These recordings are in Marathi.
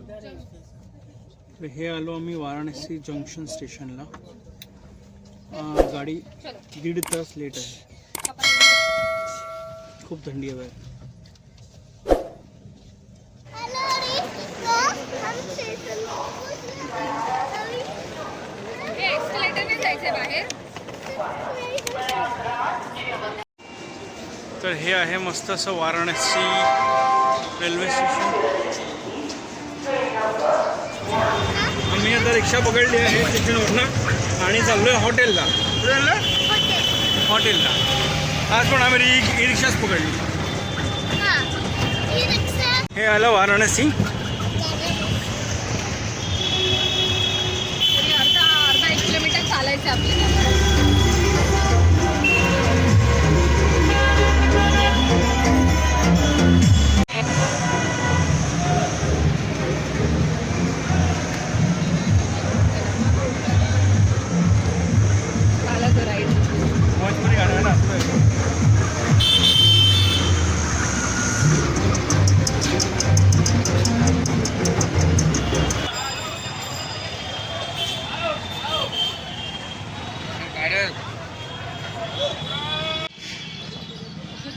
हे आलो आम्ही वाराणसी जंक्शन स्टेशनला. गाडी 1.5 तास लेट आहे. खूप थंडी आहे बाहेर. तर हे आहे मस्त असं वाराणसी रेल्वे स्टेशन. आम्ही आता रिक्षा पकडली आहे स्टेशनवरनं आणि चाललो आहे हॉटेलला. हॉटेलला आज पण आम्ही ई रिक्षाच पकडली. हे आलं वाराणसी. अर्धा 1 किलोमीटर चालायचं आपल्याला.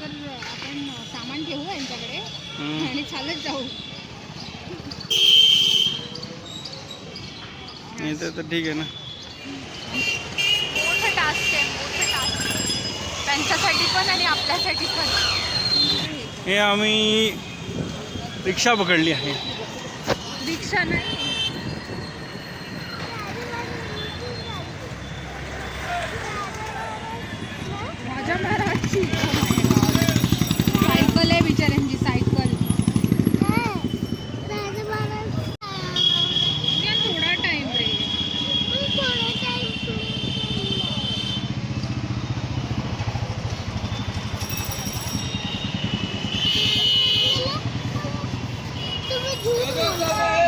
आपण सामान घेऊ यांच्याकडे आणि चालत जाऊ. नाही तर ठीक आहे ना. मोठं टास्क आहे, मोठं टास्क त्यांच्यासाठी पण आणि आपल्यासाठी पण. हे आम्ही रिक्षा पकडली आहे. रिक्षा नाही, राजा महाराजची सायकल आहे बिचाऱ्यांची. सायकल थोडा टाइम रे.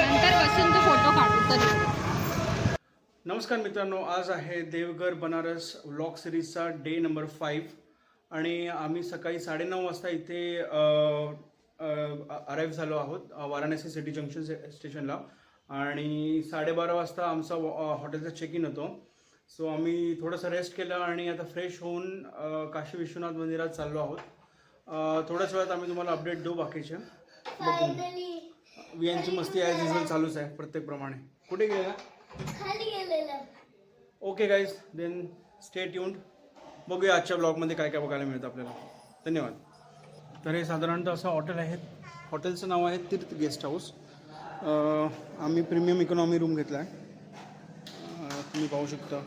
नंतर बसून तो फोटो काढू तरी. नमस्कार मित्रांनो, आज आहे देवघर बनारस व्लॉग सिरीजचा डे नंबर 5 आणि आम्ही सकाळी 9:30 वाजता इथे अराईव्ह झालो आहोत वाराणसी सिटी जंक्शन स्टेशनला आणि 12:30 वाजता आमचा हॉटेलचा चेक इन होतो. सो आम्ही थोडंसं रेस्ट केलं आणि आता फ्रेश होऊन काशी विश्वनाथ मंदिरात चाललो आहोत. थोड्याच वेळात आम्ही तुम्हाला अपडेट देऊ बाकीचे. बघू वियांची मस्ती ॲज युजल चालूच आहे प्रत्येकप्रमाणे. कुठे गेला? खाली गेलेला. Okay guys, then stay tuned. बघूया आजच्या ब्लॉगमध्ये काय काय बघायला मिळतं आपल्याला. धन्यवाद. तर हे साधारणतः असं हॉटेल आहे. हॉटेलचं नाव आहे तीर्थ गेस्ट हाऊस. आम्ही प्रीमियम इकॉनॉमी रूम घेतला आहे. तुम्ही पाहू शकता.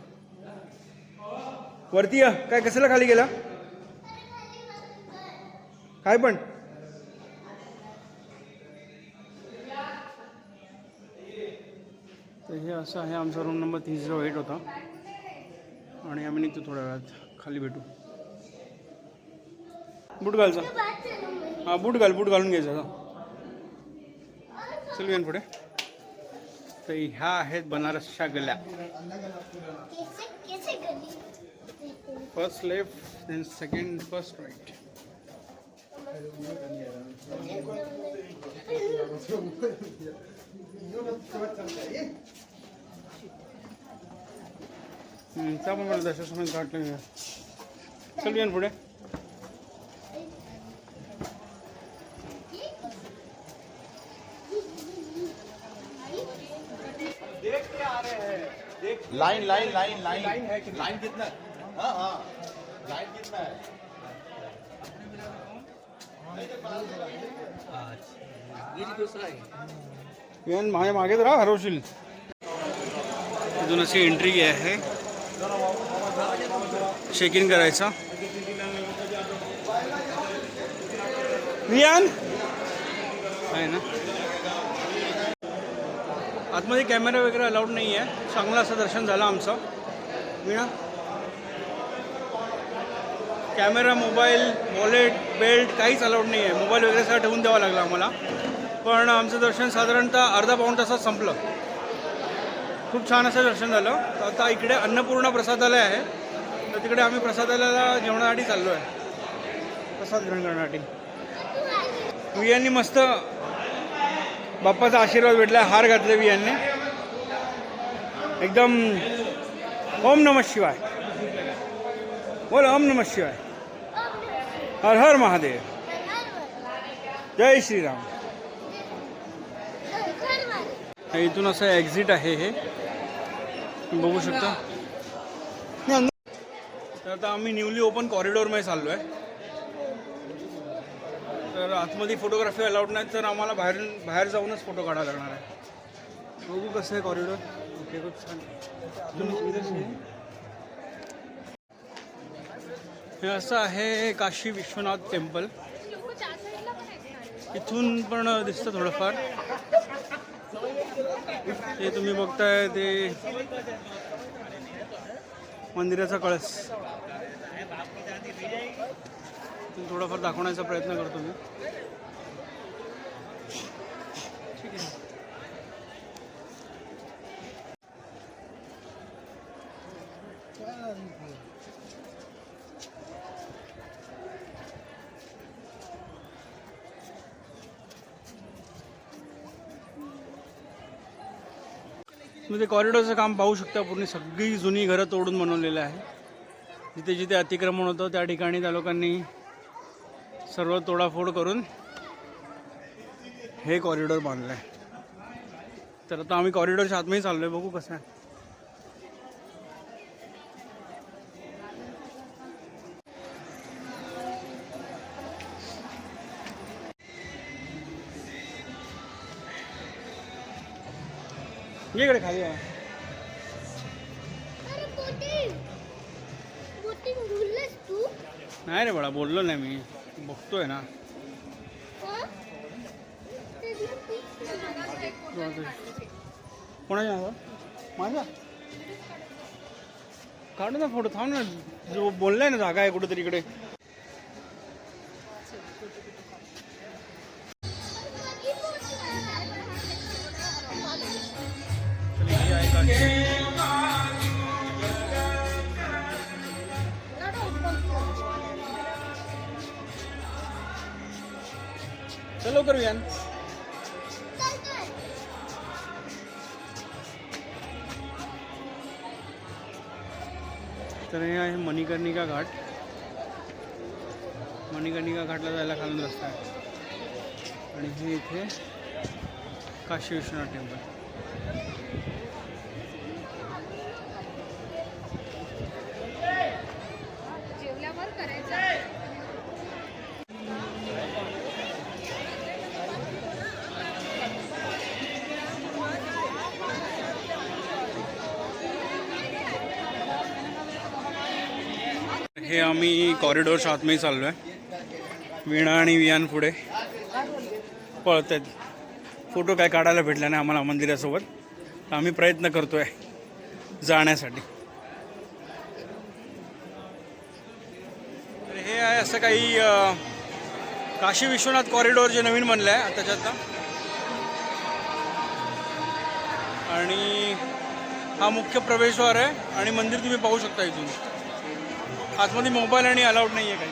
वरती या. काय कशाला खाली गेला? काय पण तर हे असं आहे. आमचा रूम नंबर 308 होता आणि आम्ही निघतो थोड्या वेळात. खाली भेटू. बूट घालचा. हां बूट घालून घ्यायचा. चल येऊन पुढे. तर ह्या आहेत बनारसच्या गल्या. First left, then second, first right. त्या पण मला दशासमेत काढलं. चल येऊन पुढे. Line line line line line कितना? हाँ हाँ लाइन कितना है? माझ्या मागे तर हरवशील. अजून अशी एंट्री आहे. चेक इन करायचा. वियान आहे ना. आतमध्ये कॅमेरा वगैरे अलाउड नाही आहे. चांगलं असं दर्शन झालं आमचं. विणा कॅमेरा, मोबाईल, वॉलेट, बेल्ट काहीच अलाउड नाही आहे. मोबाईल वगैरे सगळं ठेवून द्यावा लागला आम्हाला. पण आमचं दर्शन साधारणतः अर्धा-पाऊण तासात संपलं. खूप छान असं दर्शन झालं. आता इकडे अन्नपूर्णा प्रसादालय आहे, तर तिकडे आम्ही प्रसादालयाला जेवणासाठी चाललो आहे. प्रसाद ग्रहण करण्यासाठी. वियांनी मस्त बाप्पाचा आशीर्वाद भेटला, हार घातले मी यांनी एकदम. ओम नमः शिवाय बोल, ओम नमः शिवाय, हर हर महादेव, जय श्रीराम. इथून असं एक्झिट आहे हे, बघू शकता. तर आता आम्ही न्यूली ओपन कॉरिडॉरमध्ये चाललो आहे. तर आतमध्ये फोटोग्राफी अलाउड नाही, तर आम्हाला बाहेर जाऊनच फोटो काढायला लागणार आहे. बघू कसं आहे कॉरिडॉर. ओके, खूप छान. हे असं आहे काशी विश्वनाथ टेम्पल. इथून पण दिसतं थोडंफार. ते तुम्ही बघताय ते मंदिराचा कळस. थोडाफार दाखवण्याचा प्रयत्न करतो मी. ठीक आहे. तुम्ही ते कॉरिडॉरचं काम पाहू शकता. पूर्ण सगळी जुनी घरं तोडून बनवलेलं आहे. जिथे जिथे अतिक्रमण होतं त्या ठिकाणी त्या लोकांनी सर्व तोडाफोड करून हे कॉरिडॉर बांधलं आहे. तर आता आम्ही कॉरिडॉरच्या आतमध्ये चाललो आहे. बघू कसं आहे. इकडे खाली आहे. तू नाही रे बाळा, बोललो नाही मी, बघतोय ना. कोणाच्या नावा माझा काढू ना फोटो. थांब ना, जो बोललाय ना जागा आहे कुठेतरी इकडे. चलो करूया. तर हे आहे मणिकर्णिका घाट. मणिकर्णिका घाटला जायला खालून रस्ता आहे. आणि हे इथे काशी विश्वनाथ टेम्पल. जेवल्यावर करायचं. हे आम्ही कॉरिडॉरच्या आतमध्ये चाललो आहे. वीणा आणि वियान पुढे पळत आहेत. फोटो काय काढायला भेटला नाही आम्हाला मंदिरासोबत. आम्ही प्रयत्न करतोय जाण्यासाठी. तर हे आहे असं काही काशी विश्वनाथ कॉरिडॉर जे नवीन बनलं आहे त्याच्यात. आणि हा मुख्य प्रवेशद्वार आहे. आणि मंदिर तुम्ही पाहू शकता इथून. आतमध्ये मोबाईल आणि अलाउड नाही आहे काही.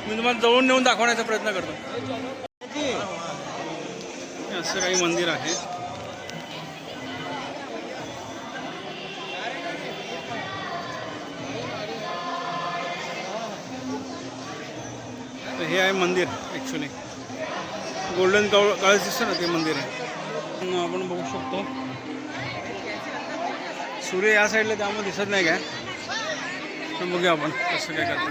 मी तुम्हाला जवळून नेऊन दाखवण्याचा प्रयत्न करतो. असं काही मंदिर आहे. तर हे आहे मंदिर. ॲक्च्युली गोल्डन कळस दिसतं ना, ते मंदिर आहे. आपण बघू शकतो सूर्य या साईडला त्यामुळे दिसत नाही काय. पण बघूया आपण कसं काय करतो.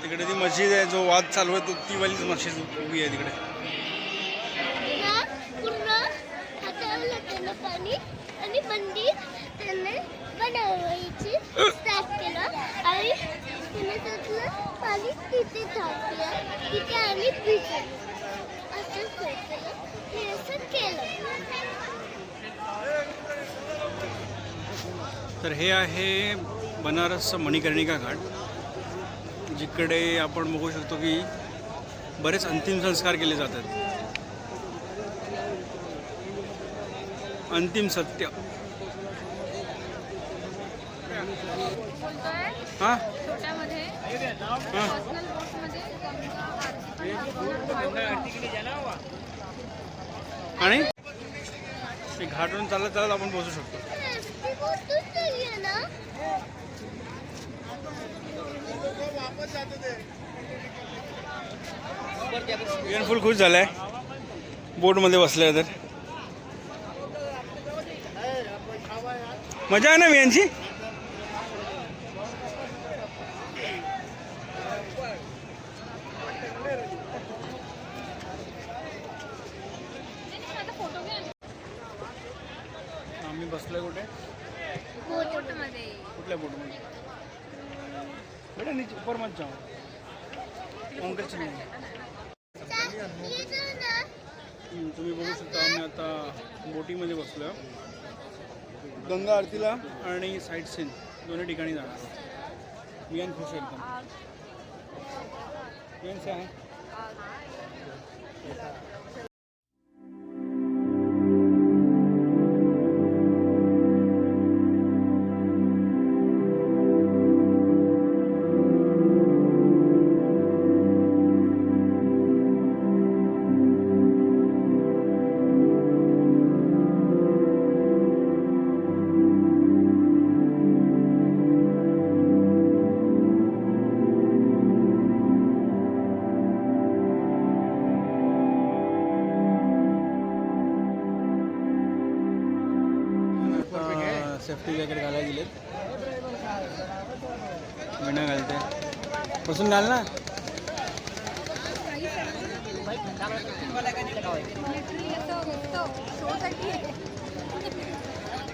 तिकडे ती मस्जिद आहे, जो वाद चालू आहे ती वालीच मस्जिद उभी आहे तिकडे. पूर्ण हाताला त्याला पाणी आणि मंदिर त्याने बनवायची स्टार्ट केलं. आणि त्याने त्यातलं पाणी तिथे टाकलं. तिथे आम्ही भिजलो. असं केलं. हे असं केलं. तर हे आहे बनारस मणिकर्णिका घाट, जिकडे आपण बघू शकतो की बरेच अंतिम संस्कार केले जातात. अंतिम सत्य. बोलतोय हा छोट्यामध्ये हा पर्सनल बोटमध्ये गंगा आरती आणि ते घाटून चालत चालत आपण पोहोचू शकतो. ती बोटच नाहीये ना. विहान फुल खुश झालाय बोटमध्ये बसल्या तर. मजा आहे ना विहानची. फोटो घ्या आम्ही बसलोय कुठे. बोटमध्ये. कुठल्या बोटमध्ये बेटा नीचे ऊपर मत जाओ अंकल चल. ये जाऊ ना. तुम्ही बघू शकता आम्ही आता बोटीमध्ये बसलो. गंगा आरतीला आणि साईट सीन दोन्ही ठिकाणी जाणार. विहान खुश आहे एकदम. विहान से आहे. सेफ्टी जॅकेट घालायला दिलेत. विना घालते बसून घाल ना.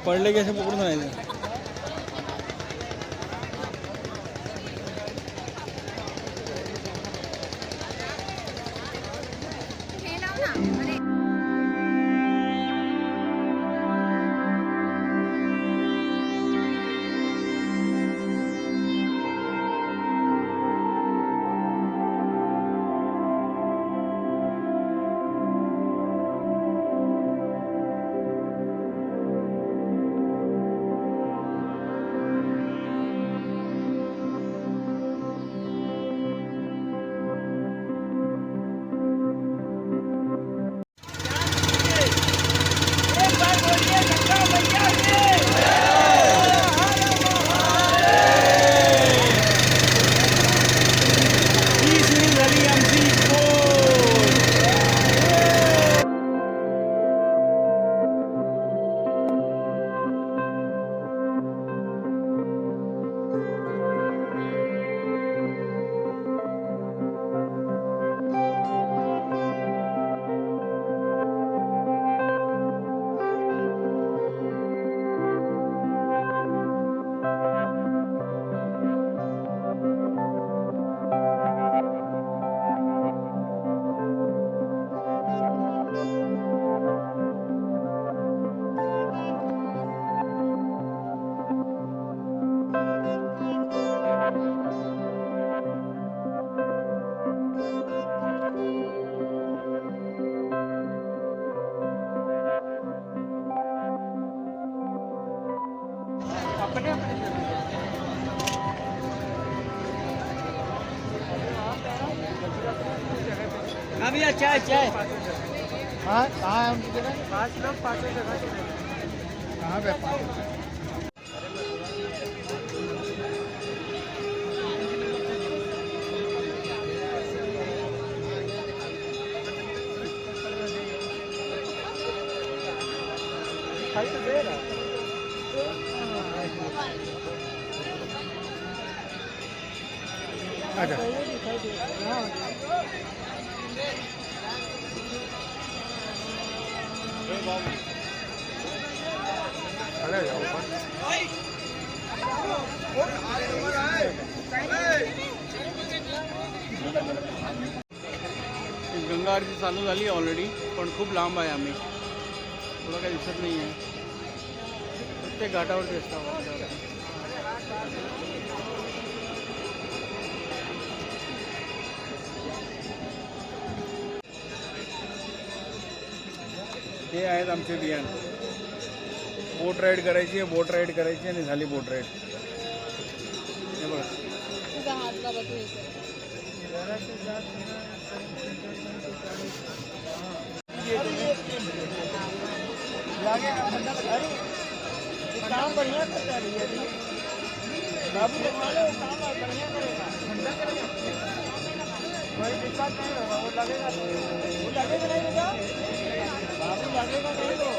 पडले की असं पकडून राहायचं. हे लाव ना. अरे भैया चाय चाय। हाँ कहाँ है उनकी जगह? 5 लोग 5 जगह चले। कहाँ पे? खाई तो दे रहा। अच्छा खड़े हो जाओ ऊपर। गंगा आरती चालू झाली ऑलरेडी, पण खूप लांब आहे. आम्ही थोडं काही दिसत नाही आहे. प्रत्येक घाटावरती असतं. हे आहेत आमचे बियाण. बोट राईड करायची आहे, बोट राईड करायची आणि झाली बोट राईड. हे बघा तुझा हात बाबा तू हे कर. काम बढ़िया करता है ये बाबू वाले काम बढ़िया करेगा, ठंडा करेगा, कोई दिक्कत नहीं होगा. वो लगेगा नहीं बेटा, बाबू लगेगा नहीं तो.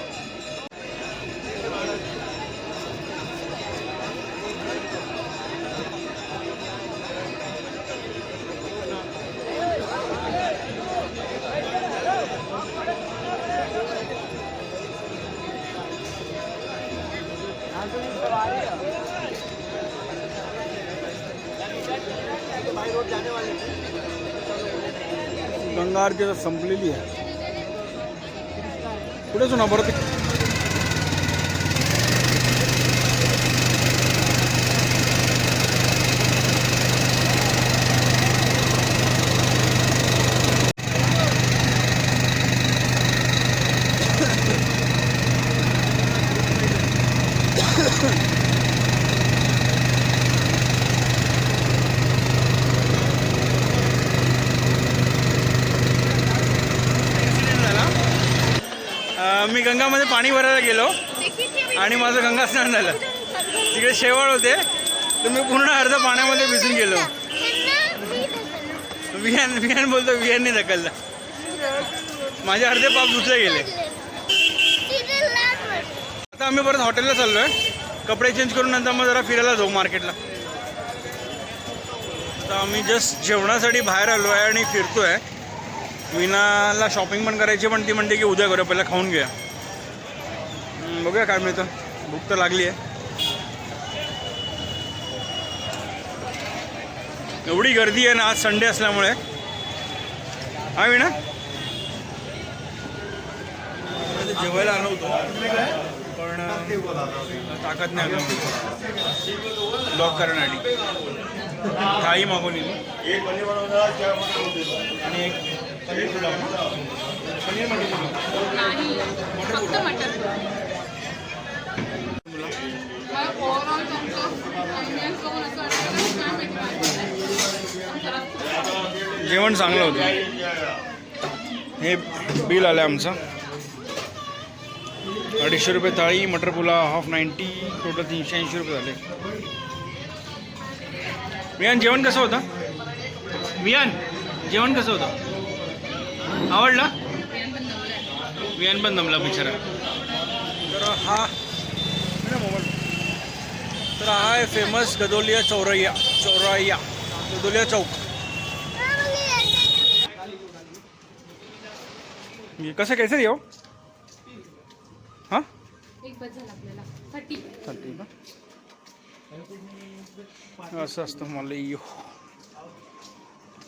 गंगा आरती आता संपलेली आहे. पुढे सुना परत मी गंगामध्ये पाणी भरायला गेलो आणि माझं गंगा स्नान झालं. तिकडे शेवाळ होते तर मी पूर्ण अर्ध पाण्यामध्ये भिजून गेलो. विहान बोलतो, विहानने ढकलला. माझे अर्धे पाप धुतले गेले. आता आम्ही परत हॉटेलला चाललो आहे. कपडे चेंज करून नंतर मग जरा फिरायला जाऊ मार्केटला. आता आम्ही जस्ट जेवणासाठी बाहेर आलो आहे आणि फिरतो आहे. मीनाला शॉपिंग पण करायची, पण ती म्हणते की उद्या करूया, पहिला खाऊन घ्या. बघूया काय मिळतं. भूक तर लागली आहे. एवढी गर्दी आहे ना आज संडे असल्यामुळे. हा मीना जेवायला आलो होतो पण ताकद नाही आली ब्लॉक करण्यासाठी. थाळी मागवली आणि एक पनीर पुलाव. पनीर मटर पुलाव नाही, फक्त मटर. मला ओव्हरऑल तुमचं ambience बघून असं वाटतं की काय माहिती माझं. जेवण चांगलं होतं. हे बिल आलं आमचं 250 रुपये थाळी, मटर पुलाव हाफ 90, टोटल 380 रुपये झाले. विहान जेवण कसं होतं? विहान जेवण कसं होतं? आवडला? विहान पण दमला बिचारा. तर हा आहे फेमस गदोलिया चौरैया गदोलिया चौक. कसं कैसे येऊ? हां एक बस झालं आपल्याला 30. का असं असतं मला येऊ.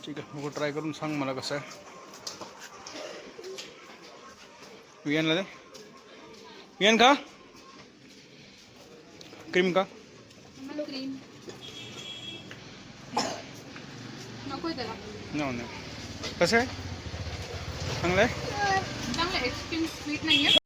ठीक आहे, बघू ट्राय करून सांग मला कसं आहे. विहानला दे. विहान का क्रीम का क्रीम नको त्याला. नाही कसं आहे? चांगलं आहे. चांगलं एक्स्ट्रीम स्वीट नाही आहे.